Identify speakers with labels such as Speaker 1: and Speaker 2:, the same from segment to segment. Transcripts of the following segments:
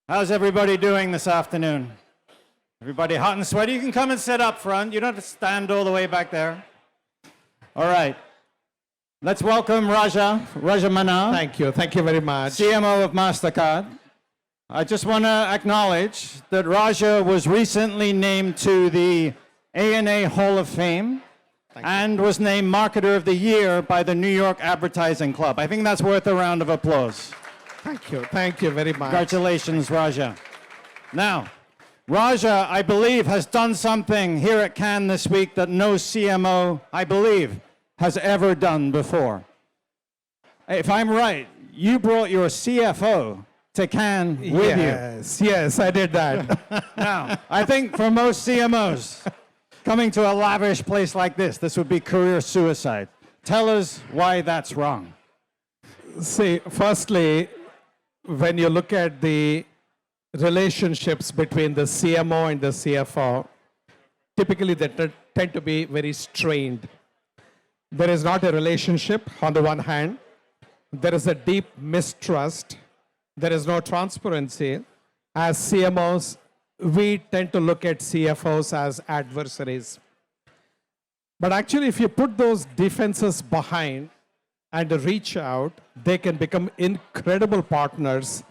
Speaker 1: How's everybody doing this afternoon? Everybody hot and sweaty? You can come and sit up front. You don't have to stand all the way back there. All right. Let's welcome Rajamannar.
Speaker 2: Thank you very much.
Speaker 1: CMO of Mastercard. I just want to acknowledge that Raja was recently named to the A&A Hall of Fame and was named Marketer of the Year by the New York Advertising Club. I think that's worth a round of applause.
Speaker 2: Thank you very much.
Speaker 1: Congratulations, Raja. Now, Raja, I believe, has done something here at Cannes this week that no CMO, I believe, has ever done before. If I'm right, you brought your CFO to Cannes with you.
Speaker 2: Yes, I did that.
Speaker 1: Now, I think for most CMOs, coming to a lavish place like this would be career suicide. Tell us why that's wrong.
Speaker 2: See, firstly, when you look at the relationships between the CMO and the CFO, typically they tend to be very strained. There is not a relationship on the one hand. There is a deep mistrust. There is no transparency. As CMOs, we tend to look at CFOs as adversaries. But actually, if you put those defenses behind and reach out, they can become incredible partners.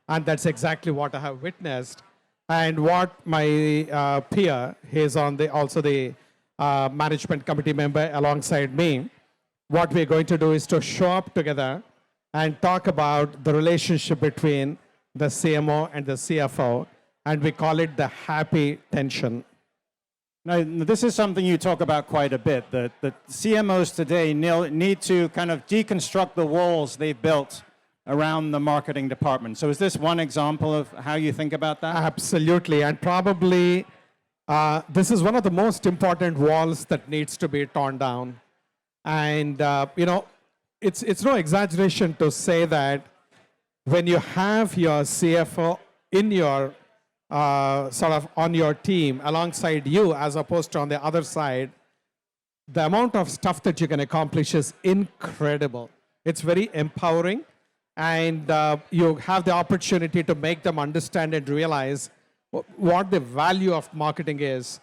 Speaker 2: And that's exactly what I have witnessed. And what my peer, he's also the management committee member alongside me, what we're going to do is to show up together and talk about the relationship between the CMO and the CFO, and we call it the happy tension.
Speaker 1: Now, this is something you talk about quite a bit, that CMOs today need to kind of deconstruct the walls they've built around the marketing department. So is this one example of how you think about that?
Speaker 2: Absolutely, and probably this is one of the most important walls that needs to be torn down. And it's no exaggeration to say that when you have your CFO in your sort of on your team alongside you as opposed to on the other side, the amount of stuff that you can accomplish is incredible. It's very empowering, and you have the opportunity to make them understand and realize what the value of marketing is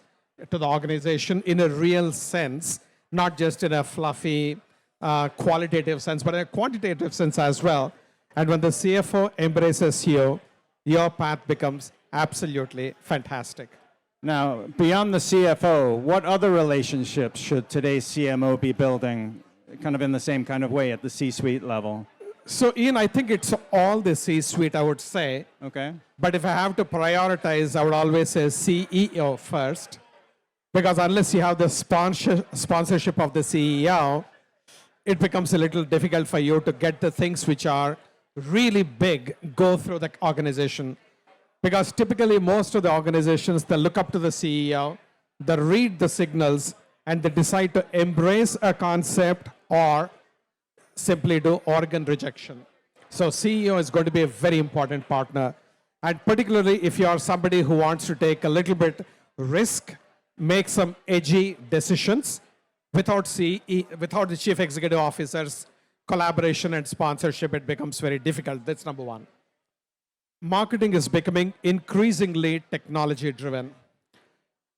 Speaker 2: to the organization in a real sense, not just in a fluffy qualitative sense, but in a quantitative sense as well. And when the CFO embraces you, your path becomes absolutely fantastic.
Speaker 1: Now, beyond the CFO, what other relationships should today's CMO be building kind of in the same kind of way at the C-suite level?
Speaker 2: So, Ian, I think it's all the C-suite, I would say.
Speaker 1: Okay.
Speaker 2: But if I have to prioritize, I would always say CEO first. Because unless you have the sponsorship of the CEO, it becomes a little difficult for you to get the things which are really big go through the organization. Because typically most of the organizations, they look up to the CEO, they read the signals, and they decide to embrace a concept or simply do organ rejection. So CEO is going to be a very important partner. And particularly if you are somebody who wants to take a little bit risk, make some edgy decisions without the chief executive officer's collaboration and sponsorship, it becomes very difficult. That's number one. Marketing is becoming increasingly technology driven.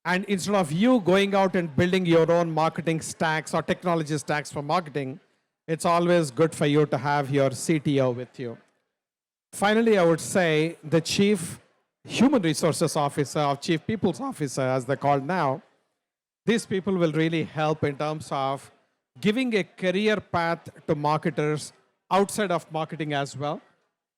Speaker 2: And instead of you going out and building your own marketing stacks or technology stacks for marketing, it's always good for you to have your CTO with you. Finally, I would say the chief human resources officer or chief people's officer, as they're called now, these people will really help in terms of giving a career path to marketers outside of marketing as well,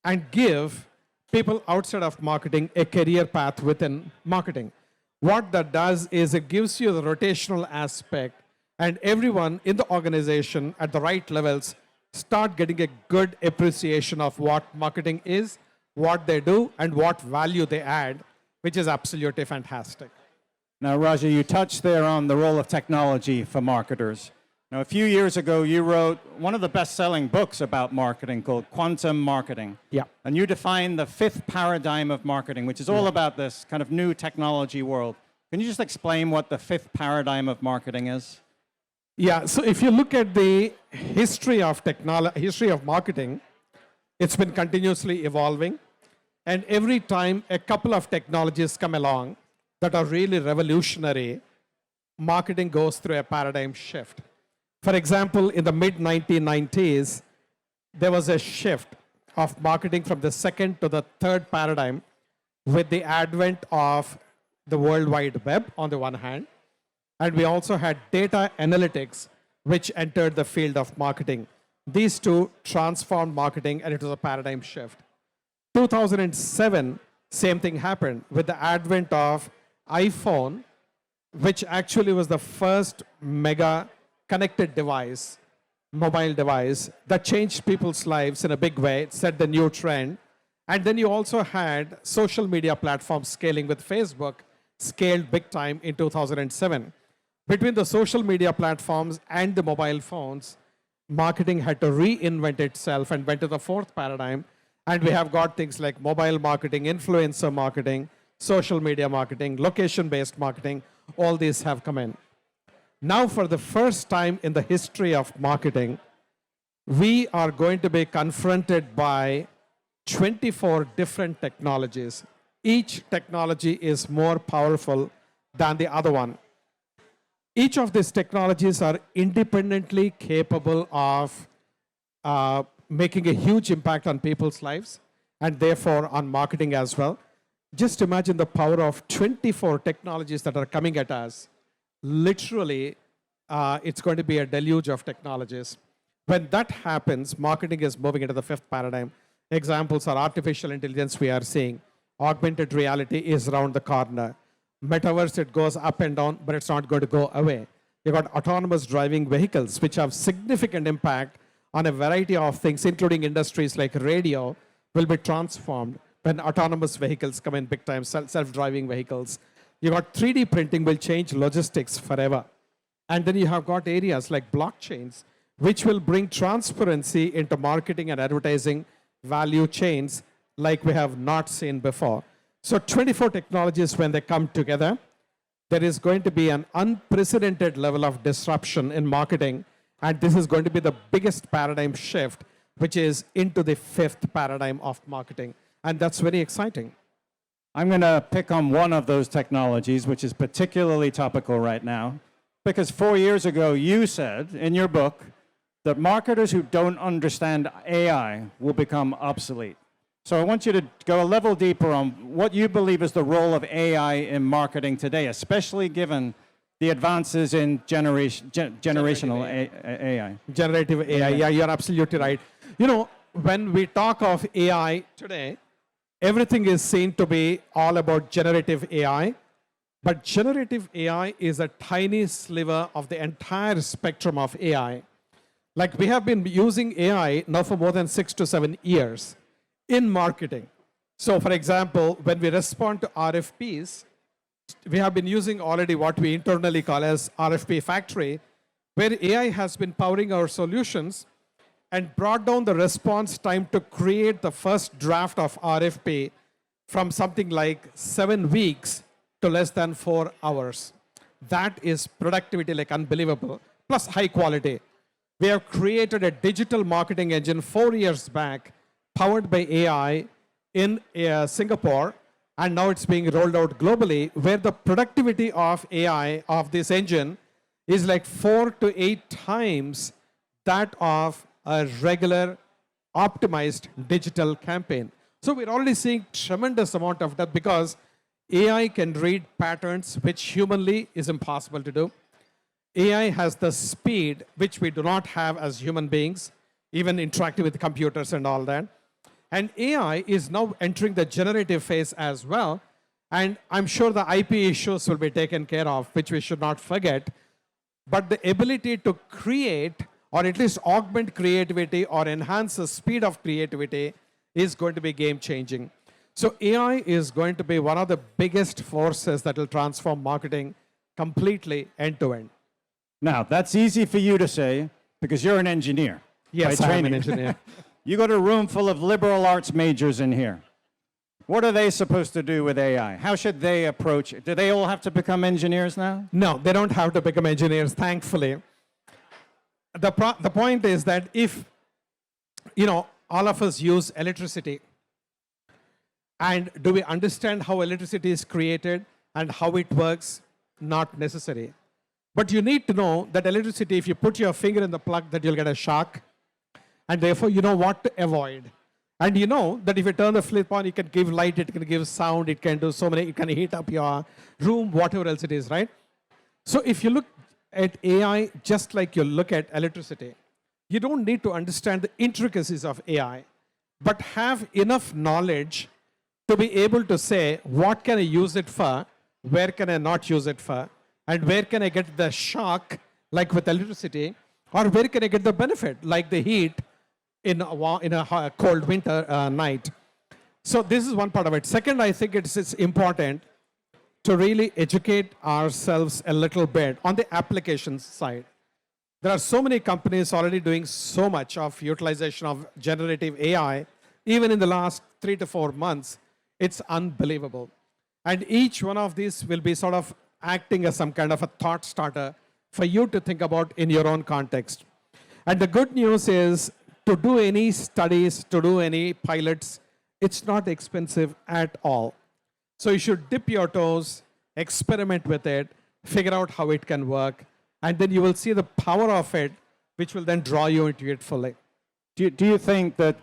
Speaker 2: and give people outside of marketing a career path within marketing. What that does is it gives you the rotational aspect, and everyone in the organization at the right levels start getting a good appreciation of what marketing is, what they do, and what value they add, which is absolutely fantastic.
Speaker 1: Now, Raja, you touched there on the role of technology for marketers. Now, a few years ago, you wrote one of the best-selling books about marketing called Quantum Marketing.
Speaker 2: Yeah.
Speaker 1: And you defined the fifth paradigm of marketing, which is all about this kind of new technology world. Can you just explain what the fifth paradigm of marketing is?
Speaker 2: Yeah, so if you look at the history of marketing, it's been continuously evolving. And every time a couple of technologies come along that are really revolutionary, marketing goes through a paradigm shift. For example, in the mid 1990s, there was a shift of marketing from the second to the third paradigm with the advent of the World Wide Web on the one hand, and we also had data analytics, which entered the field of marketing. These two transformed marketing, and it was a paradigm shift. 2007, same thing happened with the advent of iPhone, which actually was the first mega connected device, mobile device, that changed people's lives in a big way. It set the new trend. And then you also had social media platforms scaling with Facebook, scaled big time in 2007. Between the social media platforms and the mobile phones, marketing had to reinvent itself and went to the fourth paradigm. And we have got things like mobile marketing, influencer marketing, social media marketing, location-based marketing. All these have come in. Now, for the first time in the history of marketing, we are going to be confronted by 24 different technologies. Each technology is more powerful than the other one. Each of these technologies are independently capable of making a huge impact on people's lives and therefore on marketing as well. Just imagine the power of 24 technologies that are coming at us. Literally, it's going to be a deluge of technologies. When that happens, marketing is moving into the fifth paradigm. Examples are artificial intelligence we are seeing. Augmented reality is around the corner. Metaverse, it goes up and down, but it's not going to go away. You've got autonomous driving vehicles, which have significant impact on a variety of things, including industries like radio, will be transformed when autonomous vehicles come in big time, self-driving vehicles. You got 3D printing will change logistics forever. And then you have got areas like blockchains, which will bring transparency into marketing and advertising value chains like we have not seen before. So 24 technologies, when they come together, there is going to be an unprecedented level of disruption in marketing. And this is going to be the biggest paradigm shift, which is into the fifth paradigm of marketing. And that's very exciting.
Speaker 1: I'm going to pick on one of those technologies, which is particularly topical right now, because 4 years ago you said in your book that marketers who don't understand AI will become obsolete. So I want you to go a level deeper on what you believe is the role of AI in marketing today, especially given the advances in generational AI.
Speaker 2: Generative AI, yeah, you're absolutely right. You know, when we talk of AI today, everything is seen to be all about generative AI, but generative AI is a tiny sliver of the entire spectrum of AI. Like, we have been using AI now for more than 6 to 7 years in marketing. So, for example, when we respond to RFPs, we have been using already what we internally call as RFP Factory, where AI has been powering our solutions and brought down the response time to create the first draft of RFP from something like 7 weeks to less than 4 hours. That is productivity like unbelievable, plus high quality. We have created a digital marketing engine 4 years back, powered by AI in Singapore, and now it's being rolled out globally, where the productivity of AI, of this engine, is like 4 to 8 times that of a regular optimized digital campaign. So we're already seeing tremendous amount of that because AI can read patterns which humanly is impossible to do. AI has the speed which we do not have as human beings, even interacting with computers and all that. And AI is now entering the generative phase as well. And I'm sure the IP issues will be taken care of, which we should not forget. But the ability to create, or at least augment creativity or enhance the speed of creativity, is going to be game-changing. So AI is going to be one of the biggest forces that will transform marketing completely end-to-end.
Speaker 1: Now, that's easy for you to say because you're an engineer.
Speaker 2: Yes, I'm an engineer.
Speaker 1: You got a room full of liberal arts majors in here. What are they supposed to do with AI? How should they approach it? Do they all have to become engineers now?
Speaker 2: No, they don't have to become engineers, thankfully. The point is that if, all of us use electricity, And do we understand how electricity is created and how it works? Not necessary. But you need to know that electricity, if you put your finger in the plug, that you'll get a shock. And therefore, you know what to avoid. And you know that if you turn the flip on, it can give light, it can give sound, it can do so many, it can heat up your room, whatever else it is, right? So if you look at AI just like you look at electricity, you don't need to understand the intricacies of AI, but have enough knowledge to be able to say, what can I use it for? Where can I not use it for? And where can I get the shock, like with electricity? Or where can I get the benefit, like the heat in a cold winter night? So this is one part of it. Second, I think it's important to really educate ourselves a little bit on the applications side. There are so many companies already doing so much of utilization of generative AI, even in the last 3 to 4 months. It's unbelievable. And each one of these will be sort of acting as some kind of a thought starter for you to think about in your own context. And the good news is, to do any studies, to do any pilots, it's not expensive at all. So you should dip your toes, experiment with it, figure out how it can work, and then you will see the power of it, which will then draw you into it fully.
Speaker 1: Do you think that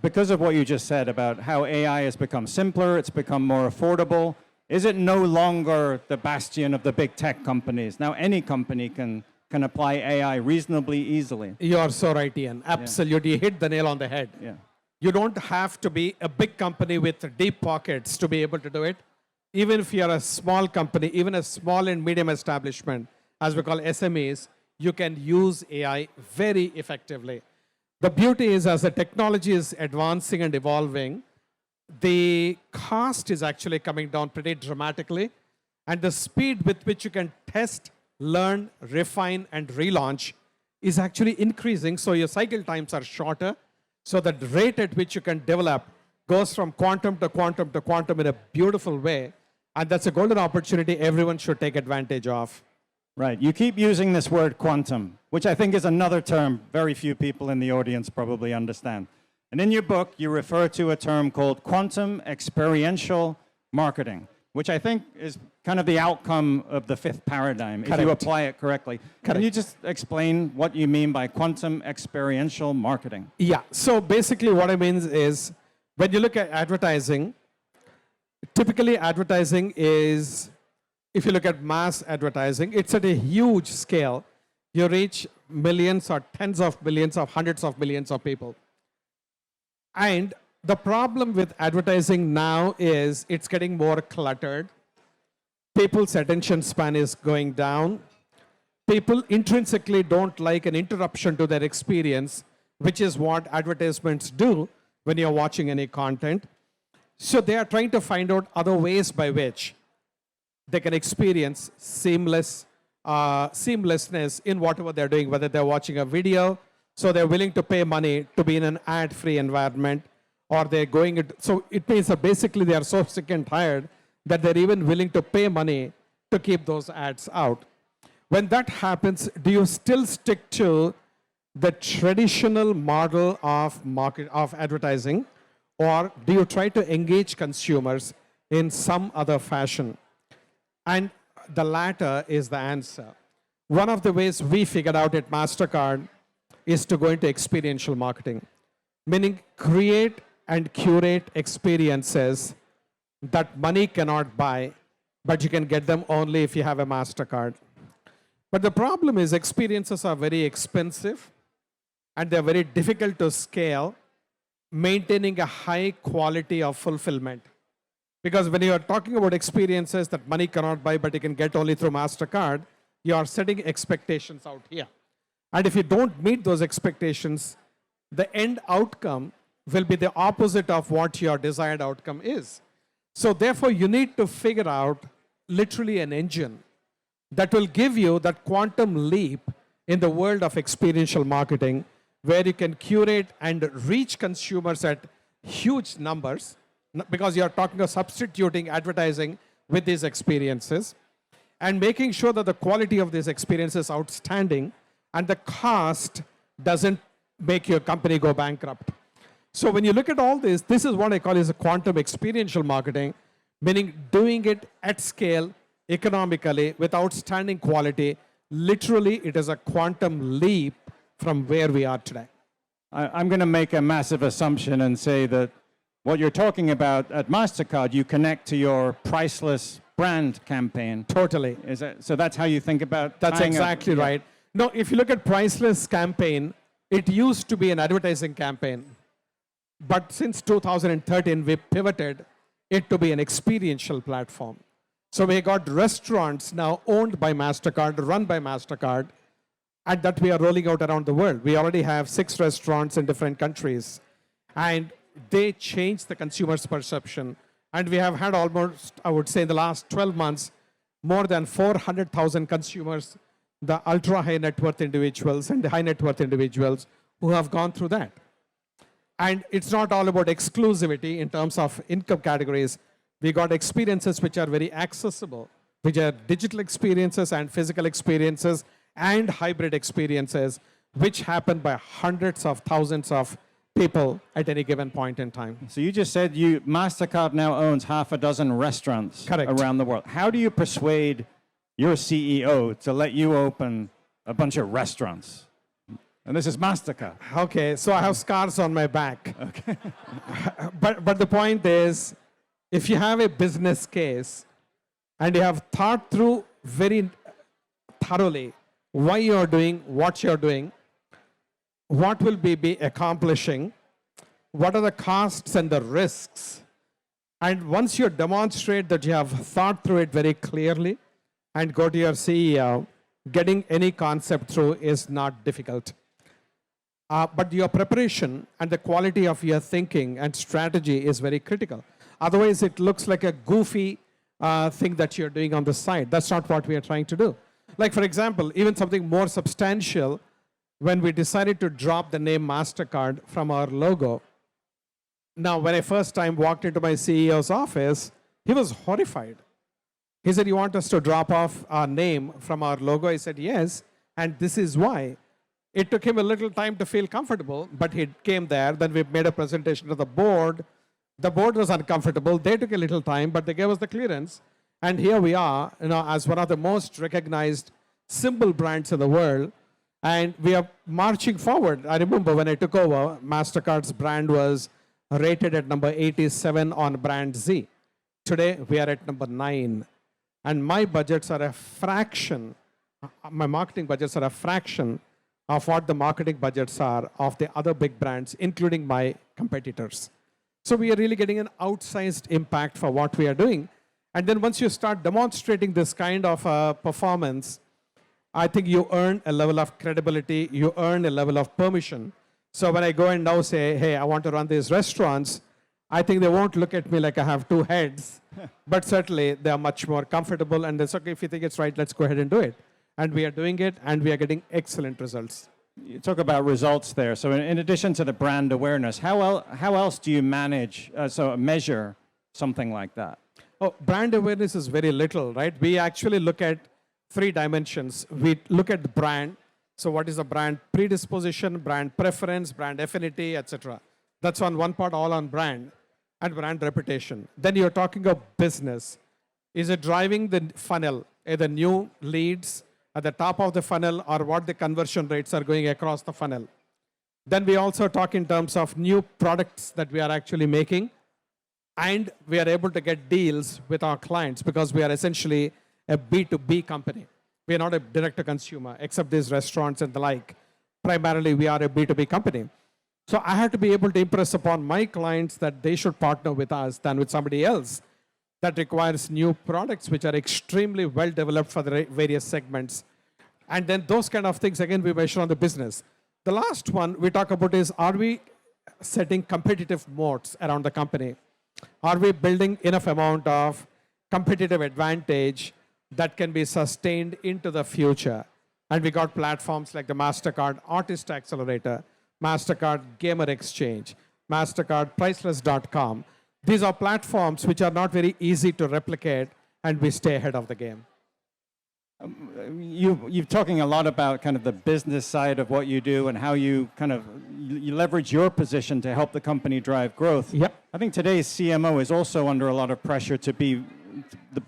Speaker 1: because of what you just said about how AI has become simpler, it's become more affordable, is it no longer the bastion of the big tech companies? Now any company can apply AI reasonably easily.
Speaker 2: You are so right, Ian. Absolutely. You hit the nail on the head.
Speaker 1: Yeah.
Speaker 2: You don't have to be a big company with deep pockets to be able to do it. Even if you're a small company, even a small and medium establishment, as we call SMEs, you can use AI very effectively. The beauty is, as the technology is advancing and evolving, the cost is actually coming down pretty dramatically. And the speed with which you can test, learn, refine, and relaunch is actually increasing. So your cycle times are shorter. So the rate at which you can develop goes from quantum to quantum to quantum in a beautiful way. And that's a golden opportunity everyone should take advantage of.
Speaker 1: Right. You keep using this word quantum, which I think is another term very few people in the audience probably understand. And in your book, you refer to a term called quantum experiential marketing, which I think is kind of the outcome of the fifth paradigm, if you apply it correctly. Can you just explain what you mean by quantum experiential marketing?
Speaker 2: Yeah. So basically what it means is, when you look at advertising, typically advertising is, if you look at mass advertising, it's at a huge scale. You reach millions or tens of millions or hundreds of millions of people. And the problem with advertising now is it's getting more cluttered. People's attention span is going down. People intrinsically don't like an interruption to their experience, which is what advertisements do when you're watching any content. So they are trying to find out other ways by which they can experience seamlessness in whatever they're doing, whether they're watching a video, so they're willing to pay money to be in an ad-free environment, or they're going, so it means that basically they are so sick and tired that they're even willing to pay money to keep those ads out. When that happens, do you still stick to the traditional model of advertising, or do you try to engage consumers in some other fashion? And the latter is the answer. One of the ways we figured out at Mastercard is to go into experiential marketing, meaning create and curate experiences that money cannot buy, but you can get them only if you have a Mastercard. But the problem is experiences are very expensive and they're very difficult to scale, maintaining a high quality of fulfillment. Because when you are talking about experiences that money cannot buy, but you can get only through Mastercard, you are setting expectations out here. And if you don't meet those expectations, the end outcome will be the opposite of what your desired outcome is. So therefore, you need to figure out literally an engine that will give you that quantum leap in the world of experiential marketing, where you can curate and reach consumers at huge numbers, because you're talking of substituting advertising with these experiences, and making sure that the quality of these experiences is outstanding and the cost doesn't make your company go bankrupt. So when you look at all this, this is what I call is a quantum experiential marketing, meaning doing it at scale, economically, with outstanding quality. Literally, it is a quantum leap from where we are today.
Speaker 1: I'm going to make a massive assumption and say that what you're talking about at Mastercard, you connect to your priceless brand campaign.
Speaker 2: Totally.
Speaker 1: So that's how you think about
Speaker 2: That's
Speaker 1: tying up-
Speaker 2: exactly
Speaker 1: yeah.
Speaker 2: right. No, if you look at Priceless campaign, it used to be an advertising campaign. But since 2013, we pivoted it to be an experiential platform. So we got restaurants now owned by Mastercard, run by Mastercard, and that we are rolling out around the world. We already have 6 restaurants in different countries. And they change the consumer's perception. And we have had almost, I would say, in the last 12 months, more than 400,000 consumers, the ultra high net worth individuals and the high net worth individuals who have gone through that. And it's not all about exclusivity in terms of income categories. We got experiences which are very accessible, which are digital experiences and physical experiences and hybrid experiences, which happen by hundreds of thousands of people at any given point in time.
Speaker 1: So you just said Mastercard now owns half a dozen restaurants
Speaker 2: Correct.
Speaker 1: around the world. How do you persuade your CEO to let you open a bunch of restaurants? And this is Mastercard.
Speaker 2: Okay, so I have scars on my back. Okay. but the point is, if you have a business case and you have thought through very thoroughly why you're doing what you're doing, what will be accomplishing, what are the costs and the risks, and once you demonstrate that you have thought through it very clearly and go to your CEO, getting any concept through is not difficult. But your preparation and the quality of your thinking and strategy is very critical. Otherwise, it looks like a goofy thing that you're doing on the side. That's not what we are trying to do. Like, for example, even something more substantial, when we decided to drop the name Mastercard from our logo. Now, when I first time walked into my CEO's office, he was horrified. He said, "You want us to drop off our name from our logo?" I said, "Yes, and this is why." It took him a little time to feel comfortable, but he came there. Then we made a presentation to the board. The board was uncomfortable. They took a little time, but they gave us the clearance. And here we are, as one of the most recognized symbol brands in the world. And we are marching forward. I remember when I took over, Mastercard's brand was rated at number 87 on Brand Z. Today, we are at number 9. And my budgets are a fraction, my marketing budgets are a fraction of what the marketing budgets are of the other big brands, including my competitors. So we are really getting an outsized impact for what we are doing. And then once you start demonstrating this kind of performance, I think you earn a level of credibility, you earn a level of permission. So when I go and now say, "Hey, I want to run these restaurants," I think they won't look at me like I have 2 heads, but certainly they are much more comfortable, and it's okay, if you think it's right, let's go ahead and do it. And we are doing it, and we are getting excellent results.
Speaker 1: You talk about results there. So in addition to the brand awareness, how else do you measure something like that?
Speaker 2: Oh, brand awareness is very little, right? We actually look at 3 dimensions. We look at the brand. So what is the brand predisposition, brand preference, brand affinity, etc. That's on one part, all on brand and brand reputation. Then you're talking of business. Is it driving the funnel, either new leads at the top of the funnel or what the conversion rates are going across the funnel? Then we also talk in terms of new products that we are actually making, and we are able to get deals with our clients because we are essentially a B2B company. We are not a direct-to-consumer, except these restaurants and the like. Primarily, we are a B2B company. So I have to be able to impress upon my clients that they should partner with us than with somebody else that requires new products which are extremely well developed for the various segments. And then those kind of things, again, we measure on the business. The last one we talk about is, are we setting competitive moats around the company? Are we building enough amount of competitive advantage that can be sustained into the future? And we got platforms like the Mastercard Artist Accelerator, Mastercard Gamer Exchange, Mastercard Priceless.com. These are platforms which are not very easy to replicate, and we stay ahead of the game.
Speaker 1: You're talking a lot about kind of the business side of what you do and how you kind of you leverage your position to help the company drive growth.
Speaker 2: Yep.
Speaker 1: I think today's CMO is also under a lot of pressure to be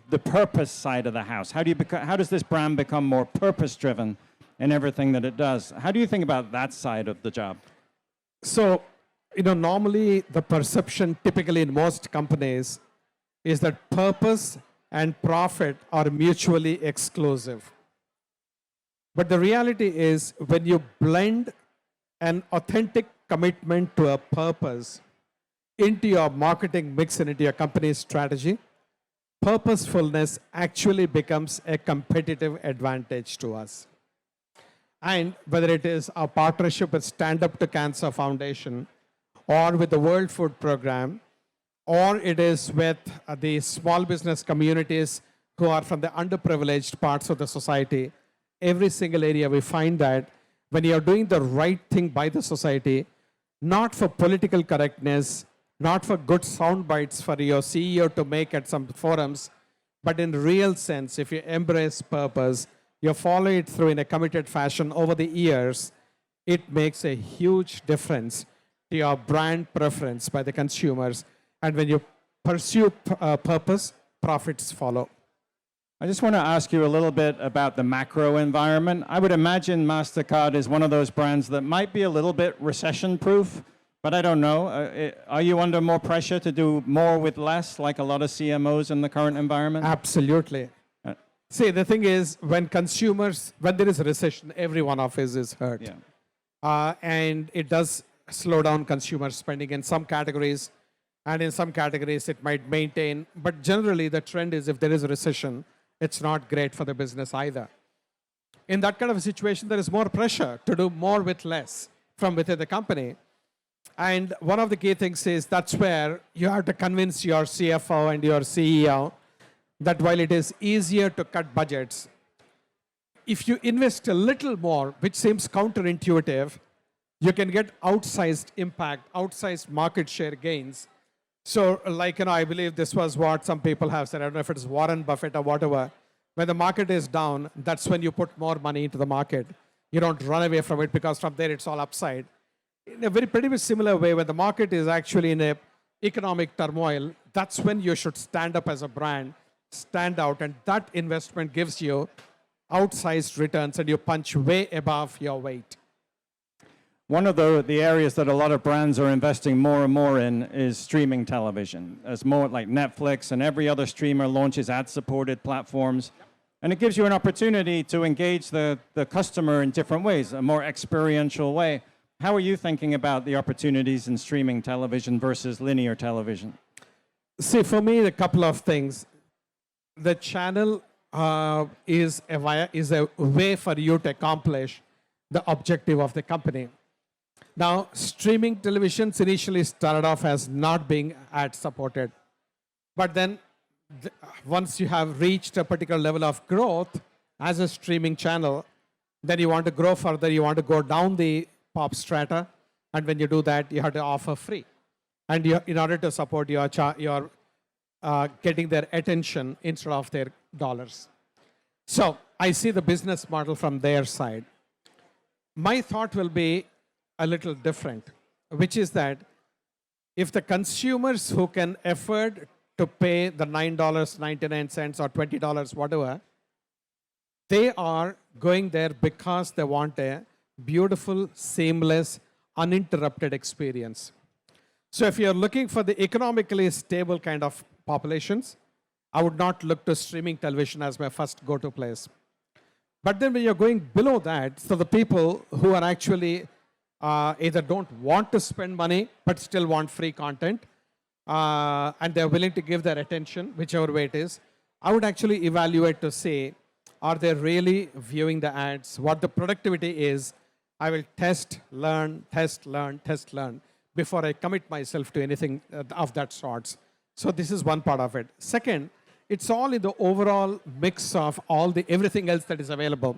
Speaker 1: the purpose side of the house. How does this brand become more purpose-driven in everything that it does? How do you think about that side of the job?
Speaker 2: So, normally the perception typically in most companies is that purpose and profit are mutually exclusive. But the reality is when you blend an authentic commitment to a purpose into your marketing mix and into your company's strategy, purposefulness actually becomes a competitive advantage to us. And whether it is our partnership with Stand Up to Cancer Foundation or with the World Food Program, or it is with the small business communities who are from the underprivileged parts of the society, every single area we find that when you're doing the right thing by the society, not for political correctness, not for good sound bites for your CEO to make at some forums, but in real sense, if you embrace purpose, you follow it through in a committed fashion over the years, it makes a huge difference to your brand preference by the consumers. And when you pursue purpose, profits follow.
Speaker 1: I just want to ask you a little bit about the macro environment. I would imagine Mastercard is one of those brands that might be a little bit recession-proof, but I don't know. Are you under more pressure to do more with less, like a lot of CMOs in the current environment?
Speaker 2: Absolutely. See, the thing is, when there is a recession, every one of us is hurt.
Speaker 1: Yeah.
Speaker 2: And it does slow down consumer spending in some categories, and in some categories it might maintain. But generally, the trend is if there is a recession, it's not great for the business either. In that kind of a situation, there is more pressure to do more with less from within the company. And one of the key things is that's where you have to convince your CFO and your CEO that while it is easier to cut budgets, if you invest a little more, which seems counterintuitive, you can get outsized impact, outsized market share gains. So I believe this was what some people have said. I don't know if it's Warren Buffett or whatever. When the market is down, that's when you put more money into the market. You don't run away from it because from there it's all upside. In a pretty much similar way, when the market is actually in a economic turmoil, that's when you should stand up as a brand, stand out, and that investment gives you outsized returns and you punch way above your weight.
Speaker 1: One of the areas that a lot of brands are investing more and more in is streaming television. As more like Netflix and every other streamer launches ad-supported platforms. And it gives you an opportunity to engage the customer in different ways, a more experiential way. How are you thinking about the opportunities in streaming television versus linear television?
Speaker 2: See, for me, a couple of things. The channel is a way for you to accomplish the objective of the company. Now, streaming televisions initially started off as not being ad-supported. But then, once you have reached a particular level of growth as a streaming channel, then you want to grow further, you want to go down the pop strata, and when you do that, you have to offer free. And in order to support your getting their attention instead of their dollars. So, I see the business model from their side. My thought will be a little different, which is that if the consumers who can afford to pay the $9.99 or $20, whatever, they are going there because they want a beautiful, seamless, uninterrupted experience. So if you're looking for the economically stable kind of populations, I would not look to streaming television as my first go-to place. But then when you're going below that, so the people who are actually either don't want to spend money but still want free content, and they're willing to give their attention, whichever way it is, I would actually evaluate to say, are they really viewing the ads? What the productivity is? I will test, learn, before I commit myself to anything of that sorts. So this is one part of it. Second, it's all in the overall mix of everything else that is available.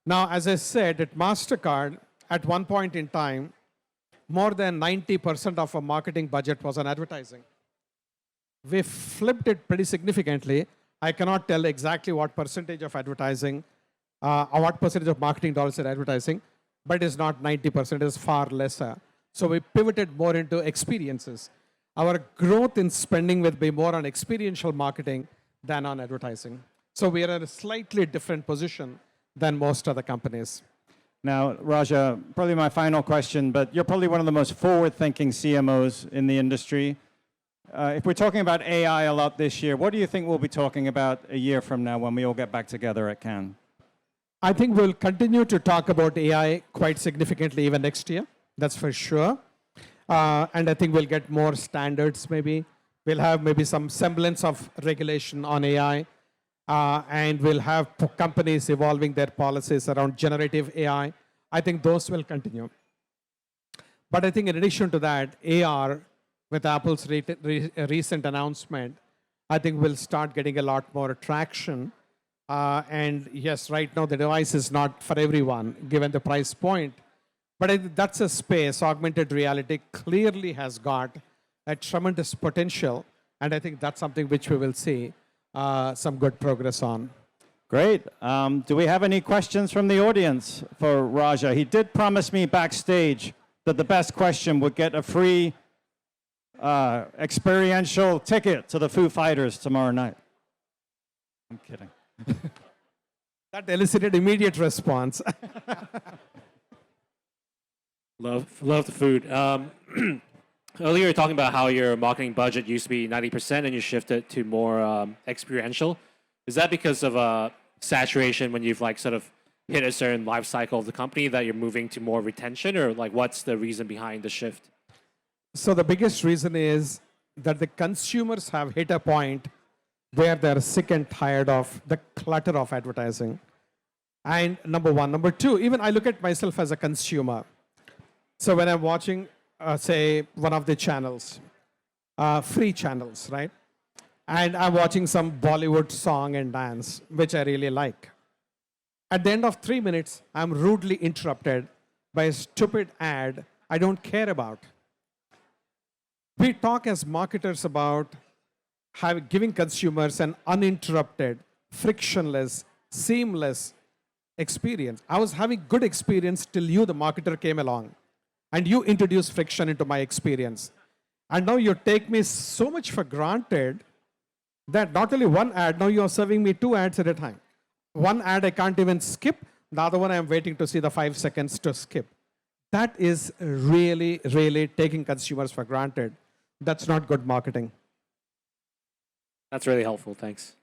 Speaker 2: Now, as I said, at Mastercard, at one point in time, more than 90% of our marketing budget was on advertising. We flipped it pretty significantly, I cannot tell exactly what percentage of advertising or what percentage of marketing dollars in advertising, but it's not 90%, it's far lesser. So we pivoted more into experiences. Our growth in spending will be more on experiential marketing than on advertising. So we are in a slightly different position than most other companies.
Speaker 1: Now, Raja, probably my final question, but you're probably one of the most forward-thinking CMOs in the industry. If we're talking about AI a lot this year, what do you think we'll be talking about a year from now when we all get back together at Cannes?
Speaker 2: I think we'll continue to talk about AI quite significantly even next year. That's for sure. And I think we'll get more standards maybe. We'll have maybe some semblance of regulation on AI. And we'll have companies evolving their policies around generative AI. I think those will continue. But I think in addition to that, AR, with Apple's recent announcement, I think will start getting a lot more traction. And yes, right now the device is not for everyone, given the price point. But I think that's a space. Augmented reality clearly has got a tremendous potential. And I think that's something which we will see some good progress on.
Speaker 1: Great. Do we have any questions from the audience for Raja? He did promise me backstage that the best question would get a free experiential ticket to the Foo Fighters tomorrow night. I'm kidding.
Speaker 2: That elicited immediate response.
Speaker 3: Love the food. Earlier, you were talking about how your marketing budget used to be 90% and you shifted to more experiential. Is that because of saturation when you've like sort of hit a certain life cycle of the company that you're moving to more retention, or like what's the reason behind the shift?
Speaker 2: So the biggest reason is that the consumers have hit a point where they're sick and tired of the clutter of advertising. And number one. Number two, even I look at myself as a consumer. So when I'm watching, say, one of the channels, free channels, right? And I'm watching some Bollywood song and dance, which I really like. At the end of 3 minutes, I'm rudely interrupted by a stupid ad I don't care about. We talk as marketers about giving consumers an uninterrupted, frictionless, seamless experience. I was having good experience till you, the marketer, came along. And you introduce friction into my experience. And now you take me so much for granted that not only one ad, now you're serving me 2 ads at a time. One ad I can't even skip, the other one I'm waiting to see the 5 seconds to skip. That is really, really taking consumers for granted. That's not good marketing.
Speaker 3: That's really helpful. Thanks.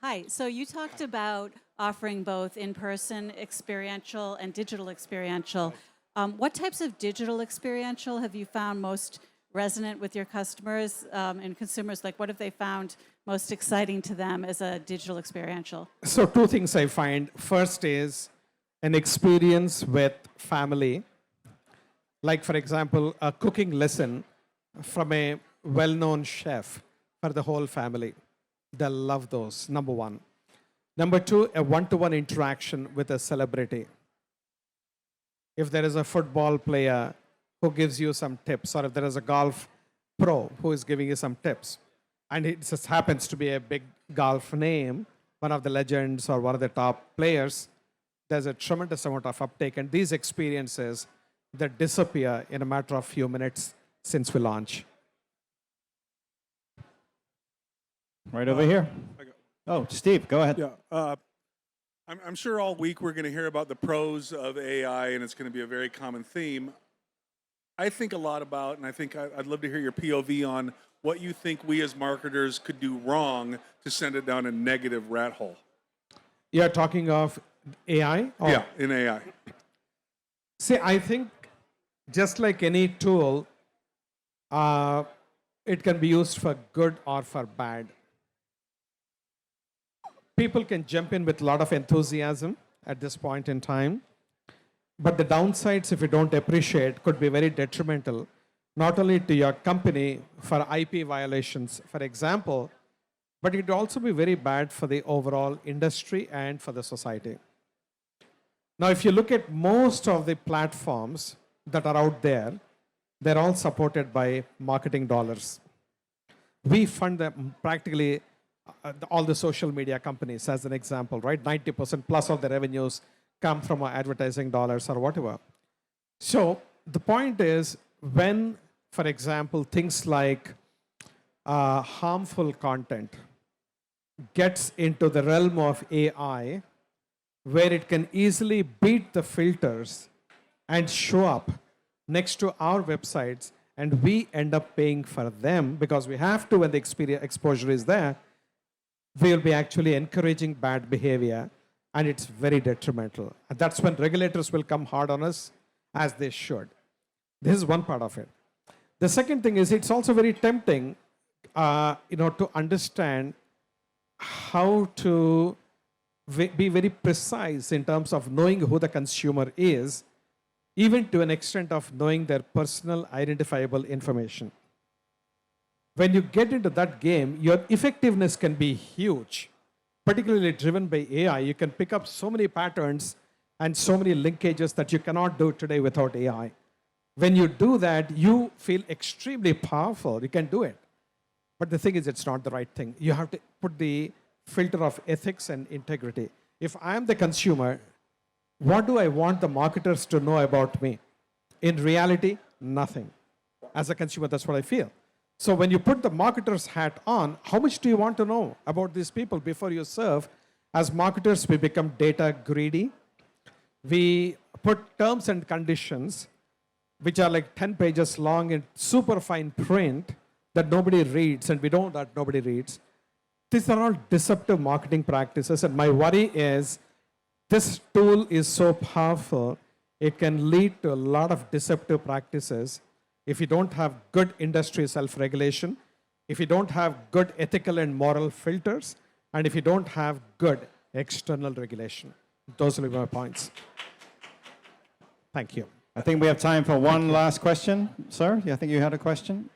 Speaker 4: Hi. So you talked about offering both in-person experiential and digital experiential. What types of digital experiential have you found most resonant with your customers and consumers? Like, what have they found most exciting to them as a digital experiential?
Speaker 2: So 2 things I find. First is an experience with family. Like, for example, a cooking lesson from a well-known chef for the whole family. They'll love those, number one. Number two, a one-to-one interaction with a celebrity. If there is a football player who gives you some tips, or if there is a golf pro who is giving you some tips, and it just happens to be a big golf name, one of the legends or one of the top players, there's a tremendous amount of uptake. And these experiences that disappear in a matter of few minutes since we launch.
Speaker 1: Right over here. Oh, Steve, go ahead.
Speaker 5: Yeah. I'm sure all week we're going to hear about the pros of AI, and it's going to be a very common theme. I think a lot about, and I think I'd love to hear your POV on what you think we as marketers could do wrong to send it down a negative rat hole.
Speaker 2: You're talking of AI?
Speaker 5: Yeah, in AI.
Speaker 2: See, I think just like any tool, it can be used for good or for bad. People can jump in with a lot of enthusiasm at this point in time. But the downsides, if you don't appreciate, could be very detrimental, not only to your company for IP violations, for example, but it would also be very bad for the overall industry and for the society. Now, if you look at most of the platforms that are out there, they're all supported by marketing dollars. We fund them practically all the social media companies as an example, right? 90% plus of the revenues come from our advertising dollars or whatever. So the point is when, for example, things like harmful content gets into the realm of AI, where it can easily beat the filters and show up next to our websites, and we end up paying for them because we have to when the exposure is there, we will be actually encouraging bad behavior, and it's very detrimental. And that's when regulators will come hard on us, as they should. This is one part of it. The second thing is it's also very tempting, to understand how to be very precise in terms of knowing who the consumer is, even to an extent of knowing their personal identifiable information. When you get into that game, your effectiveness can be huge, particularly driven by AI. You can pick up so many patterns and so many linkages that you cannot do today without AI. When you do that, you feel extremely powerful. You can do it. But the thing is, it's not the right thing. You have to put the filter of ethics and integrity. If I'm the consumer, what do I want the marketers to know about me? In reality, nothing. As a consumer, that's what I feel. So when you put the marketer's hat on, how much do you want to know about these people before you serve? As marketers, we become data greedy. We put terms and conditions, which are like 10 pages long in super fine print that nobody reads, and we know that nobody reads. These are all deceptive marketing practices, and my worry is this tool is so powerful, it can lead to a lot of deceptive practices if you don't have good industry self-regulation, if you don't have good ethical and moral filters, and if you don't have good external regulation. Those will be my points. Thank you.
Speaker 1: I think we have time for one last question. Sir, I think you had a question?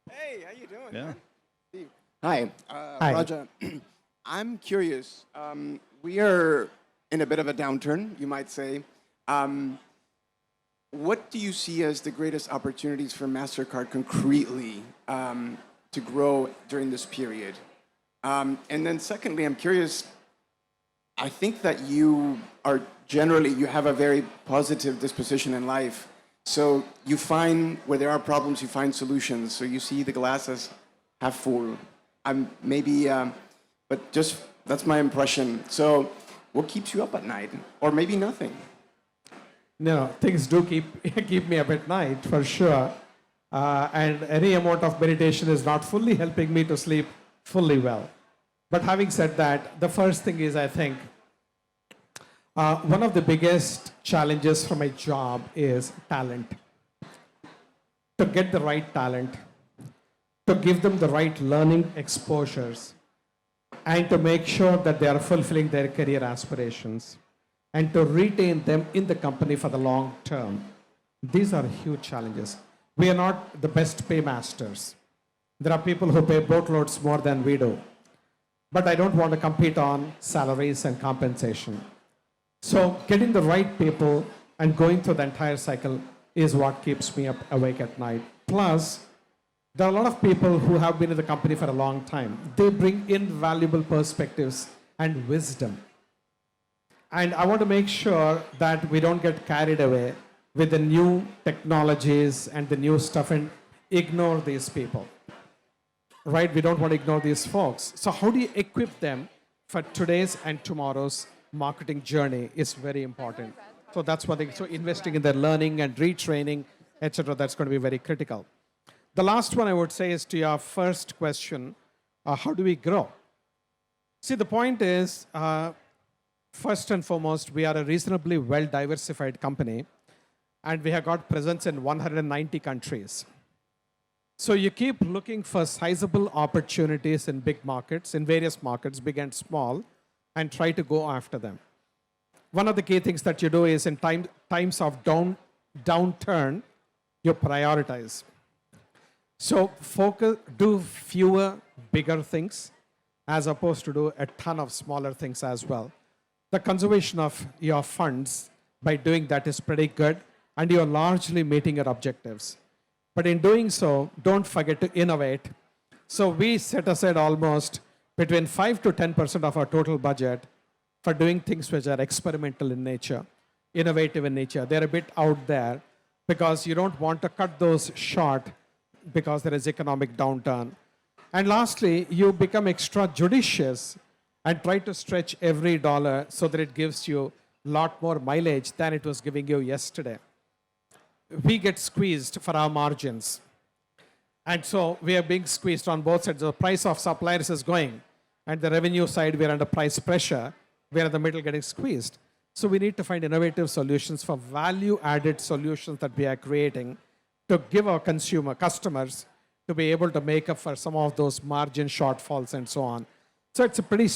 Speaker 6: Hey, how you doing?
Speaker 1: Yeah.
Speaker 6: Steve. Hi,
Speaker 2: Hi.
Speaker 6: Raja. I'm curious. We are in a bit of a downturn, you might say. What do you see as the greatest opportunities for Mastercard concretely to grow during this period? And then secondly, I'm curious, I think that you have a very positive disposition in life. So you find where there are problems, you find solutions. So you see the glass as half full. But just that's my impression. So what keeps you up at night? Or maybe nothing.
Speaker 2: No, things do keep me up at night, for sure. And any amount of meditation is not fully helping me to sleep fully well. But having said that, the first thing is, I think, one of the biggest challenges for my job is talent. To get the right talent, to give them the right learning exposures, and to make sure that they are fulfilling their career aspirations, and to retain them in the company for the long term. These are huge challenges. We are not the best paymasters. There are people who pay boatloads more than we do. But I don't want to compete on salaries and compensation. So getting the right people and going through the entire cycle is what keeps me awake at night. Plus, there are a lot of people who have been in the company for a long time. They bring invaluable perspectives and wisdom. And I want to make sure that we don't get carried away with the new technologies and the new stuff and ignore these people. Right? We don't want to ignore these folks. So how do you equip them for today's and tomorrow's marketing journey is very important. So that's what so investing in their learning and retraining, etc., that's going to be very critical. The last one I would say is to your first question, how do we grow? See, the point is, first and foremost, we are a reasonably well-diversified company, and we have got presence in 190 countries. So you keep looking for sizable opportunities in big markets, in various markets, big and small, and try to go after them. One of the key things that you do is in times of downturn, you prioritize. So do fewer bigger things as opposed to do a ton of smaller things as well. The conservation of your funds by doing that is pretty good, and you're largely meeting your objectives. But in doing so, don't forget to innovate. So we set aside almost between 5 to 10% of our total budget for doing things which are experimental in nature, innovative in nature. They're a bit out there because you don't want to cut those short because there is economic downturn. And lastly, you become extra judicious and try to stretch every dollar so that it gives you a lot more mileage than it was giving you yesterday. We get squeezed for our margins. And so we are being squeezed on both sides. The price of suppliers is going, and the revenue side, we're under price pressure. We're in the middle getting squeezed. So we need to find innovative solutions for value-added solutions that we are creating to give our customers to be able to make up for some of those margin shortfalls and so on. So it's a pretty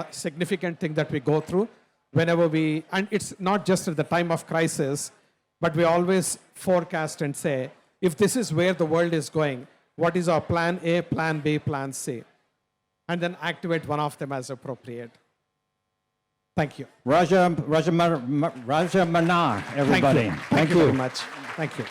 Speaker 2: significant thing that we go through whenever and it's not just at the time of crisis, but we always forecast and say, if this is where the world is going, what is our plan A, plan B, plan C? And then activate one of them as appropriate. Thank you.
Speaker 1: Rajamannar, everybody.
Speaker 2: Thank you very much. Thank you.